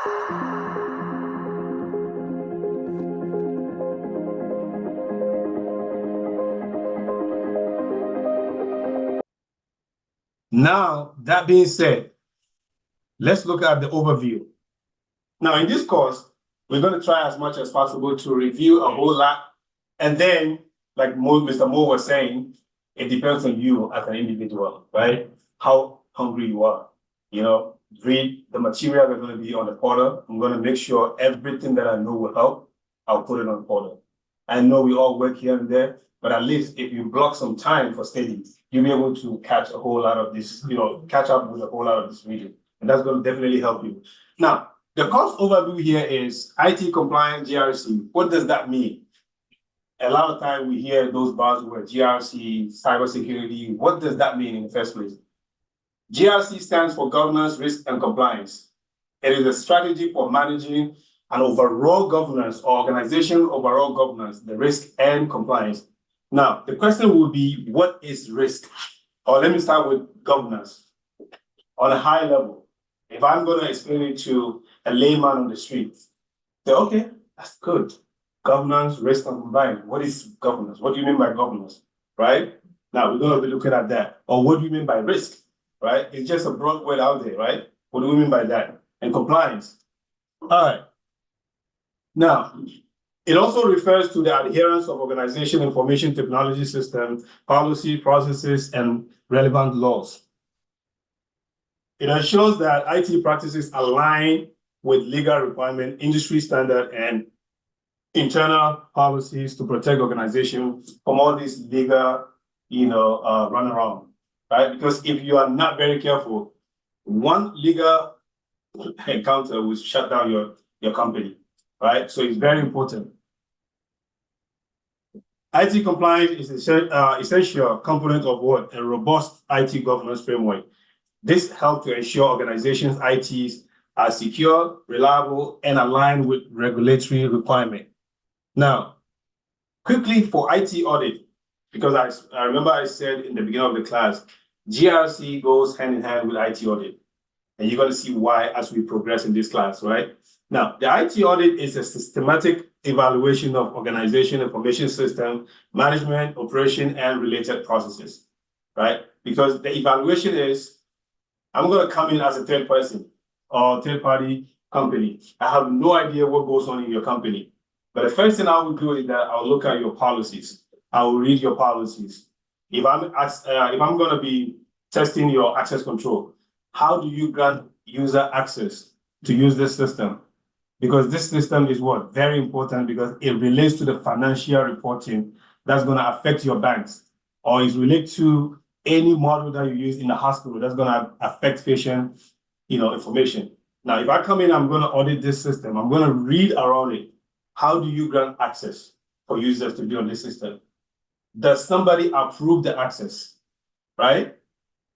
Now, that being said, let's look at the overview. Now, in this course, we're going to try as much as possible to review a whole lot. And then, like Mr. Mo was saying, it depends on you as an individual, right? How hungry you are. You know, read the material that's going to be on the portal. I'm going to make sure everything that I know will help, I'll put it on the portal. I know we all work here and there, but at least if you block some time for study, you'll be able to catch a whole lot of this, catch up with a whole lot of this reading. And that's going to definitely help you. Now, the course overview here is IT compliant GRC. What does that mean? A lot of time we hear those buzzwords, GRC, cybersecurity. What does that mean in the first place? GRC stands for governance, risk, and compliance. It is a strategy for managing an overall governance or organization overall governance, the risk and compliance. Now, the question will be, what is risk? Or let me start with governance. On a high level, if I'm going to explain it to a layman on the street, say, okay, that's good. Governance, risk, and compliance. What is governance? What do you mean by governance, right? Now, we're going to be looking at that. Or what do you mean by risk, right? It's just a broad word out there, right? What do we mean by that? And compliance. All right. Now, it also refers to the adherence of organization information technology systems, policy, processes, and relevant laws. It ensures that IT practices align with legal requirement, industry standard, and internal policies to protect organizations from all these legal, runaround, right? Because if you are not very careful, one legal encounter will shut down your company, right? So it's very important. IT compliance is an essential component of what? A robust IT governance framework. This helps to ensure organizations' ITs are secure, reliable, and aligned with regulatory requirements. Now, quickly for IT audit, because I remember I said in the beginning of the class, GRC goes hand in hand with IT audit. And you're going to see why as we progress in this class, right? Now, the IT audit is a systematic evaluation of organization, information system, management, operation, and related processes, right? Because the evaluation is, I'm going to come in as a third person or third-party company. I have no idea what goes on in your company. But the first thing I will do is that I'll look at your policies. I will read your policies. If I'm going to be testing your access control, how do you grant user access to use this system? Because this system is what? Very important because it relates to the financial reporting that's going to affect your banks, or is related to any model that you use in the hospital that's going to affect patient, information. Now, if I come in, I'm going to audit this system. I'm going to read around it. How do you grant access for users to be on this system? Does somebody approve the access, right?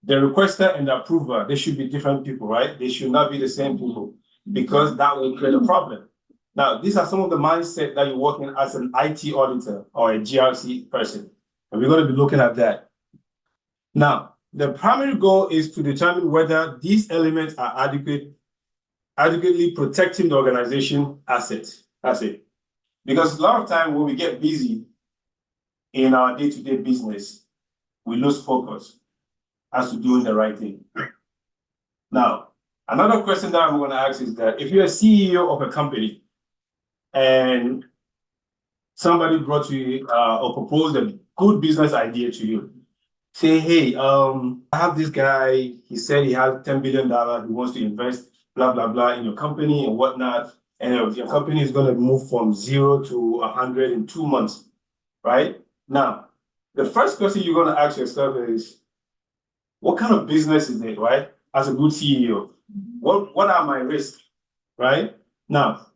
The requester and the approver, they should be different people, right? They should not be the same people because that will create a problem. Now, these are some of the mindset that you're working as an IT auditor or a GRC person. And we're going to be looking at that. Now, the primary goal is to determine whether these elements are adequately protecting the organization assets. That's it. Because a lot of time when we get busy in our day-to-day business, we lose focus as to doing the right thing. Now, another question that I'm going to ask is that if you're a CEO of a company and somebody brought you or proposed a good business idea to you, say, hey, I have this guy, he said he has $10 billion, he wants to invest, blah, blah, blah, in your company and whatnot, and your company is going to move from 0 to 100 in 2 months, right? Now, the first question you're going to ask yourself is, what kind of business is it, right? As a good CEO, what are my risks, right? Now,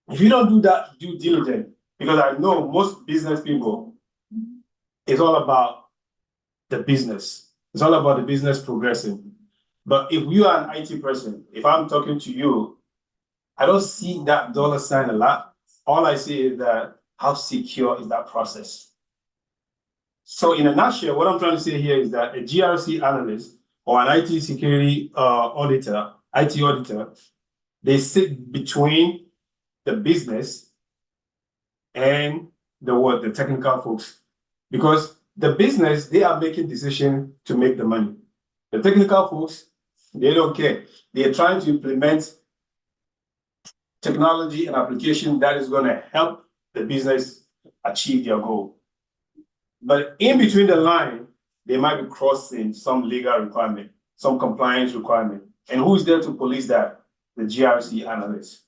if you don't do that due diligence, because I know most business people, it's all about the business. It's all about the business progressing. But if you are an IT person, if I'm talking to you, I don't see that dollar sign a lot. All I see is that how secure is that process? So in a nutshell, what I'm trying to say here is that a GRC analyst or an IT security IT auditor They sit between the business and the technical folks. Because the business, they are making decisions to make the money. The technical folks, they don't care. They're trying to implement technology and application that is going to help the business achieve their goal. But in between the line, they might be crossing some legal requirement, some compliance requirement. And who's there to police that? The GRC analyst.